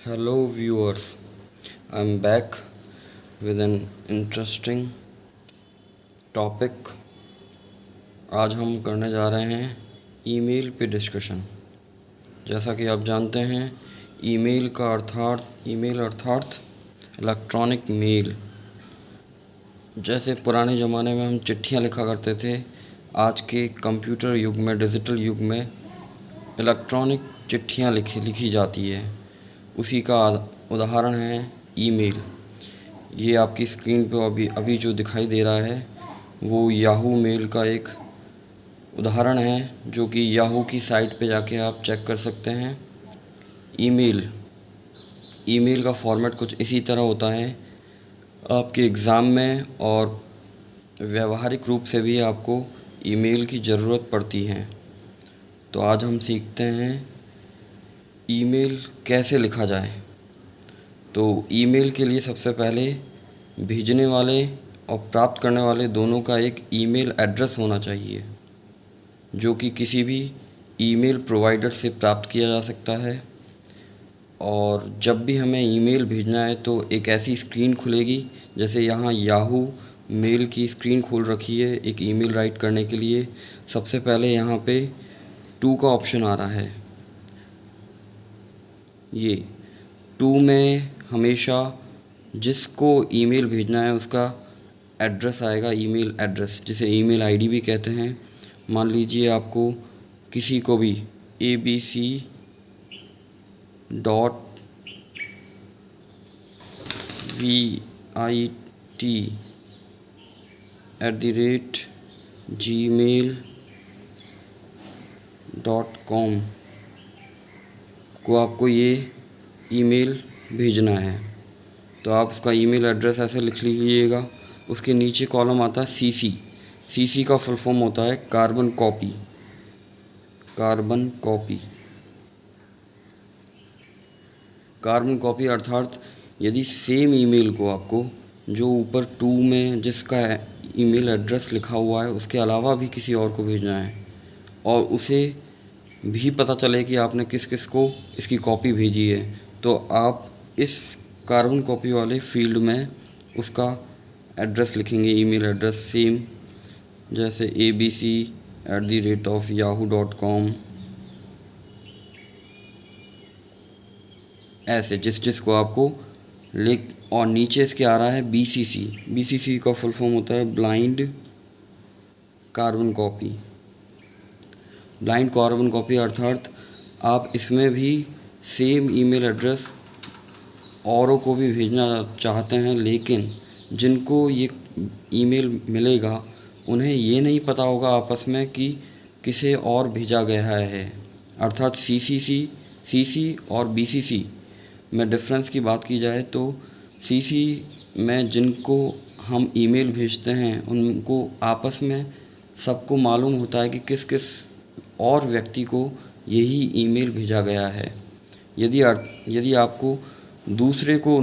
Hello viewers, I'm back with an interesting topic. आज हम करने जा रहे हैं ईमेल पे डिस्कशन। जैसा कि आप जानते हैं, ईमेल अर्थात इलेक्ट्रॉनिक मेल। जैसे पुराने ज़माने में हम चिट्ठियाँ लिखा करते थे, आज के कंप्यूटर युग में, डिजिटल युग में इलेक्ट्रॉनिक चिट्ठियाँ लिखी जाती है। उसी का उदाहरण है ईमेल। ये आपकी स्क्रीन पे अभी जो दिखाई दे रहा है वो याहू मेल का एक उदाहरण है, जो कि याहू की साइट पे जाके आप चेक कर सकते हैं। ईमेल का फॉर्मेट कुछ इसी तरह होता है। आपके एग्ज़ाम में और व्यावहारिक रूप से भी आपको ईमेल की ज़रूरत पड़ती है। तो आज हम सीखते हैं ईमेल कैसे लिखा जाए। तो ईमेल के लिए सबसे पहले भेजने वाले और प्राप्त करने वाले दोनों का एक ईमेल एड्रेस होना चाहिए, जो कि किसी भी ईमेल प्रोवाइडर से प्राप्त किया जा सकता है। और जब भी हमें ईमेल भेजना है तो एक ऐसी स्क्रीन खुलेगी, जैसे यहाँ याहू मेल की स्क्रीन खोल रखी है एक ईमेल राइट करने के लिए। सबसे पहले यहाँ पे 2 का ऑप्शन आ रहा है। ये 2 में हमेशा जिसको ईमेल भेजना है उसका एड्रेस आएगा, ईमेल एड्रेस, जिसे ईमेल आईडी भी कहते हैं। मान लीजिए आपको किसी को भी abc.vit@gmail.com को आपको ये ईमेल भेजना है। तो आप उसका ईमेल एड्रेस ऐसे लिख लीजिएगा। उसके नीचे कॉलम आता है सीसी। सीसी का फुल फॉर्म होता है कार्बन कॉपी। कार्बन कॉपी अर्थात यदि सेम ईमेल को आपको जो ऊपर 2 में जिसका ईमेल एड्रेस लिखा हुआ है उसके अलावा भी किसी और को भेजना है, और उसे भी पता चले कि आपने किस किस को इसकी कॉपी भेजी है, तो आप इस कार्बन कॉपी वाले फील्ड में उसका एड्रेस लिखेंगे, ईमेल एड्रेस सेम, जैसे abc@yahoo.com। ऐसे जिस को आपको लिख, और नीचे इसके आ रहा है बीसीसी। बीसीसी का फुल फॉर्म होता है blind carbon copy. Blind carbon copy अर्थात आप इसमें भी सेम ईमेल एड्रेस औरों को भी भेजना चाहते हैं, लेकिन जिनको ये ईमेल मिलेगा उन्हें ये नहीं पता होगा आपस में कि किसे और भेजा गया है। अर्थात सीसी और बीसीसी में डिफरेंस की बात की जाए तो सीसी में जिनको हम ईमेल भेजते हैं उनको आपस में सबको मालूम होता है कि किस किस और व्यक्ति को यही ईमेल भेजा गया है। यदि आपको दूसरे को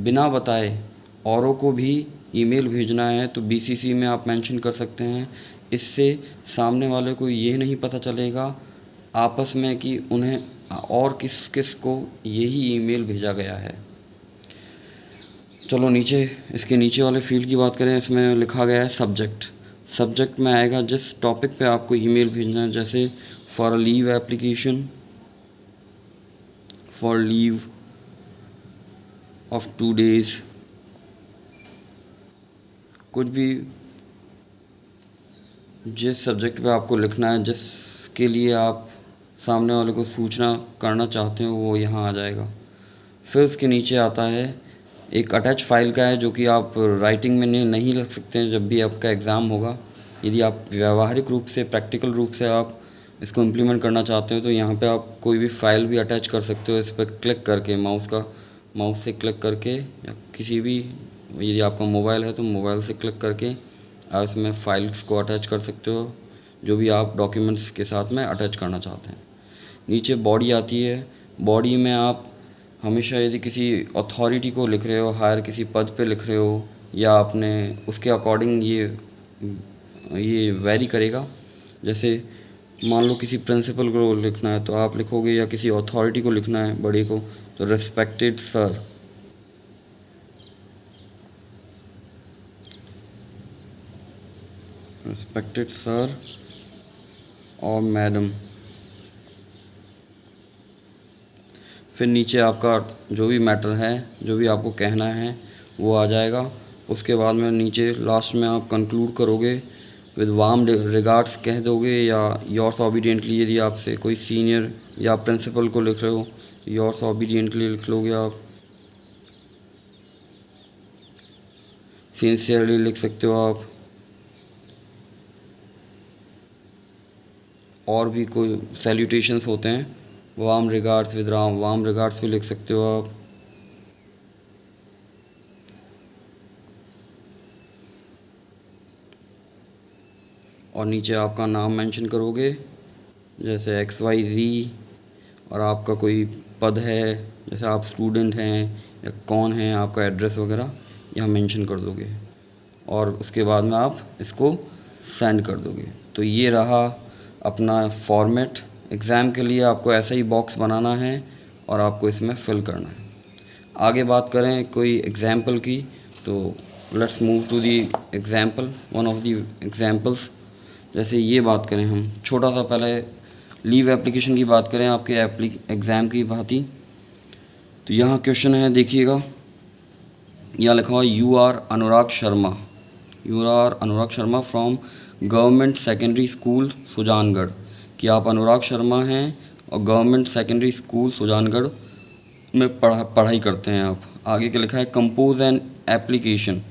बिना बताए औरों को भी ईमेल भेजना है तो बीसीसी में आप मेंशन कर सकते हैं। इससे सामने वाले को ये नहीं पता चलेगा आपस में कि उन्हें और किस किस को यही ईमेल भेजा गया है। चलो इसके नीचे वाले फील्ड की बात करें। इसमें लिखा गया है सब्जेक्ट में आएगा जिस टॉपिक पे आपको ईमेल भेजना है, जैसे for leave application, for leave of 2 days, कुछ भी जिस सब्जेक्ट पे आपको लिखना है, जिसके लिए आप सामने वाले को सूचना करना चाहते हो, वो यहाँ आ जाएगा। फिर उसके नीचे आता है एक अटैच फाइल का है, जो कि आप राइटिंग में नहीं लिख सकते हैं जब भी आपका एग्ज़ाम होगा। यदि आप व्यावहारिक रूप से, प्रैक्टिकल रूप से आप इसको इम्प्लीमेंट करना चाहते हो तो यहाँ पे आप कोई भी फाइल भी अटैच कर सकते हो। इस पर क्लिक करके माउस से क्लिक करके, या किसी भी, यदि आपका मोबाइल है तो मोबाइल से क्लिक करके आप इसमें फाइल्स को अटैच कर सकते हो, जो भी आप डॉक्यूमेंट्स के साथ में अटैच करना चाहते हैं। नीचे बॉडी आती है। बॉडी में आप हमेशा यदि किसी अथॉरिटी को लिख रहे हो, हायर किसी पद पे लिख रहे हो, या आपने उसके अकॉर्डिंग ये वेरी करेगा। जैसे मान लो किसी प्रिंसिपल को लिखना है तो आप लिखोगे, या किसी अथॉरिटी को लिखना है बड़े को, तो रिस्पेक्टेड सर। रिस्पेक्टेड सर और मैडम। फिर नीचे आपका जो भी मैटर है, जो भी आपको कहना है वो आ जाएगा। उसके बाद में नीचे लास्ट में आप कंक्लूड करोगे विद वार्म रिगार्ड्स कह दोगे, या योर्स ओबीडियंटली। यदि आपसे कोई सीनियर या प्रिंसिपल को लिख रहे हो, योर्स ओबीडियंटली लिख लोगे आप। सिंसियरली लिख सकते हो आप। और भी कोई सैल्यूटेशंस होते हैं, warm regards with warm regards भी लिख सकते हो आप। और नीचे आपका नाम मेंशन करोगे, जैसे XYZ, और आपका कोई पद है, जैसे आप स्टूडेंट हैं या कौन है, आपका एड्रेस वगैरह यहाँ मेंशन कर दोगे। और उसके बाद में आप इसको सेंड कर दोगे। तो ये रहा अपना फॉर्मेट। एग्ज़ाम के लिए आपको ऐसा ही बॉक्स बनाना है और आपको इसमें फिल करना है। आगे बात करें कोई एग्ज़ाम्पल की, तो let's move to the example, one of the examples. जैसे ये बात करें हम, छोटा सा पहले लीव एप्लीकेशन की बात करें आपके एग्ज़ाम की भांति। तो यहाँ क्वेश्चन है, देखिएगा, यहाँ लिखा हुआ you are Anurag Sharma, you are Anurag Sharma from government secondary school Sujangarh, कि आप अनुराग शर्मा हैं और गवर्नमेंट सेकेंडरी स्कूल सुजानगढ़ में पढ़ाई करते हैं आप। आगे क्या लिखा है, कंपोज एन एप्लीकेशन।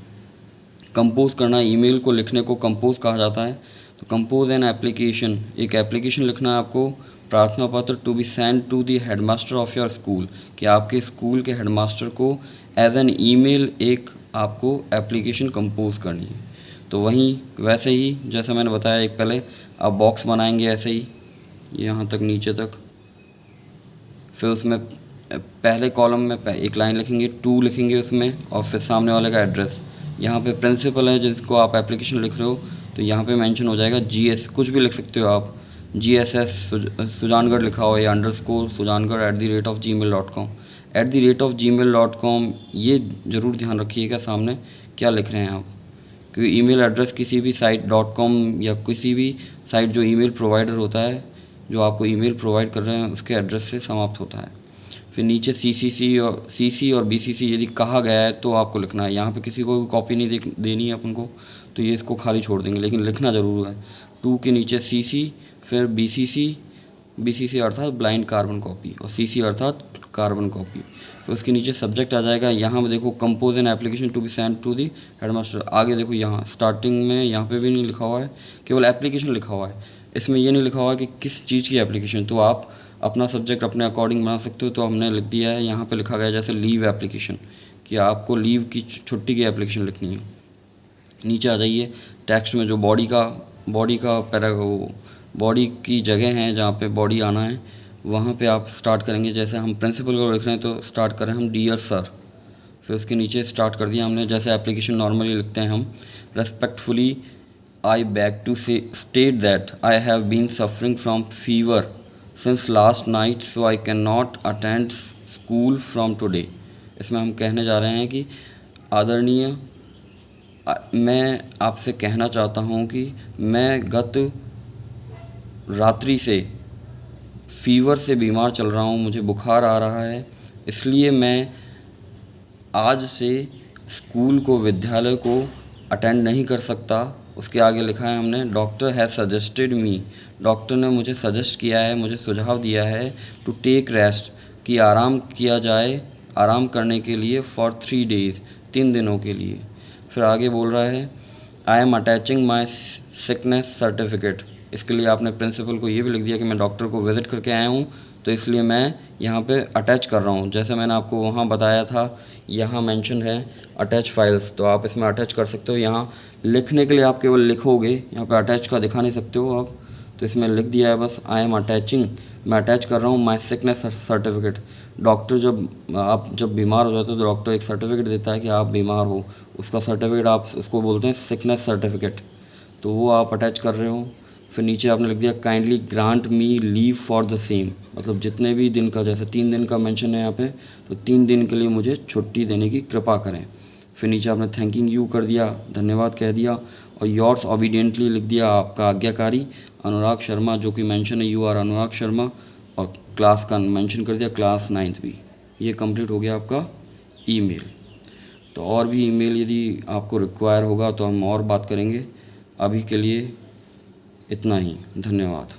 कंपोज करना, ईमेल को लिखने को कंपोज कहा जाता है। तो कंपोज एन एप्लीकेशन, एक एप्लीकेशन लिखना है आपको, प्रार्थना पत्र to be send to the headmaster of your school, कि आपके स्कूल के हेडमास्टर को एज एन ईमेल एक आपको एप्लीकेशन कंपोज करनी है। तो वहीं वैसे ही जैसा मैंने बताया एक पहले, आप बॉक्स बनाएंगे ऐसे ही यहाँ तक नीचे तक। फिर उसमें पहले कॉलम में एक लाइन लिखेंगे, टू लिखेंगे उसमें, और फिर सामने वाले का एड्रेस। यहाँ पे प्रिंसिपल है जिसको आप एप्लीकेशन लिख रहे हो, तो यहाँ पे मेंशन हो जाएगा GS, कुछ भी लिख सकते हो आप, GSS सुजानगढ़ लिखा हो, या _ सुजानगढ़ @gmail.com, @gmail.com। ये ज़रूर ध्यान रखिएगा सामने क्या लिख रहे हैं आप, क्योंकि ईमेल एड्रेस किसी भी साइट .com या किसी भी साइट जो ईमेल प्रोवाइडर होता है, जो आपको ईमेल प्रोवाइड कर रहे हैं, उसके एड्रेस से समाप्त होता है। फिर नीचे CC और BCC यदि कहा गया है तो आपको लिखना है। यहाँ पे किसी को भी कॉपी नहीं देनी है अपन को, तो ये इसको खाली छोड़ देंगे, लेकिन लिखना ज़रूर है। 2 के नीचे CC, फिर BCC अर्थात ब्लाइंड कार्बन कॉपी, और CC अर्थात कार्बन कॉपी। फिर उसके नीचे सब्जेक्ट आ जाएगा, यहाँ पे देखो compose an application to be send to the headmaster. आगे देखो यहाँ स्टार्टिंग में यहाँ पे भी नहीं लिखा हुआ है, केवल एप्लीकेशन लिखा हुआ है, इसमें ये नहीं लिखा हुआ है कि किस चीज़ की एप्लीकेशन। तो आप अपना सब्जेक्ट अपने अकॉर्डिंग बना सकते हो। तो हमने लिख दिया है, यहाँ पे लिखा गया जैसे लीव एप्लीकेशन, कि आपको लीव की छुट्टी की एप्लीकेशन लिखनी है। नीचे आ जाइए, टेक्स्ट में जो बॉडी की जगह है जहाँ पे बॉडी आना है, वहाँ पे आप स्टार्ट करेंगे। जैसे हम प्रिंसिपल को लिख रहे हैं तो स्टार्ट करें हम डियर सर, फिर उसके नीचे स्टार्ट कर दिया हमने जैसे एप्लीकेशन नॉर्मली लिखते हैं हम, respectfully I beg to state that I have been suffering from fever since last night, so I can not attend school from today. इसमें हम कहने जा रहे हैं कि आदरणीय, मैं आपसे कहना चाहता हूँ कि मैं गत रात्रि से फीवर से बीमार चल रहा हूँ, मुझे बुखार आ रहा है, इसलिए मैं आज से स्कूल को, विद्यालय को अटेंड नहीं कर सकता। उसके आगे लिखा है हमने, doctor has suggested me, doctor ने मुझे सजेस्ट किया है, मुझे सुझाव दिया है, टू टेक रेस्ट, कि आराम किया जाए, आराम करने के लिए, फॉर 3 days, 3 दिनों के लिए। फिर आगे बोल रहा है, I am attaching my sickness certificate. इसके लिए आपने प्रिंसिपल को ये भी लिख दिया कि मैं डॉक्टर को विज़िट करके आया हूँ, तो इसलिए मैं यहाँ पे अटैच कर रहा हूँ। जैसे मैंने आपको वहाँ बताया था, यहाँ मेंशन है अटैच फाइल्स, तो आप इसमें अटैच कर सकते हो। यहाँ लिखने के लिए आप केवल लिखोगे, यहाँ पे अटैच का दिखा नहीं सकते हो आप, तो इसमें लिख दिया है बस, आई एम अटैचिंग, मैं अटैच कर रहा हूँ माई सिकनेस सर्टिफिकेट। डॉक्टर जब बीमार हो जाते हो तो डॉक्टर एक सर्टिफिकेट देता है कि आप बीमार हो, उसका सर्टिफिकेट आप उसको बोलते हैं सिकनेस सर्टिफिकेट, तो वो आप अटैच कर रहे हो। फिर नीचे आपने लिख दिया kindly grant me leave for the same, मतलब जितने भी दिन का, जैसे 3 दिन का मेंशन है यहाँ पे, तो 3 दिन के लिए मुझे छुट्टी देने की कृपा करें। फिर नीचे आपने थैंकिंग यू कर दिया, धन्यवाद कह दिया, और योर्स ऑबिडियंटली लिख दिया, आपका आज्ञाकारी अनुराग शर्मा, जो कि मेंशन है यू आर अनुराग शर्मा, और क्लास का मेंशन कर दिया क्लास 9th भी। ये कंप्लीट हो गया आपका ईमेल। तो और भी ईमेल यदि आपको रिक्वायर होगा तो हम और बात करेंगे। अभी के लिए इतना ही, धन्यवाद।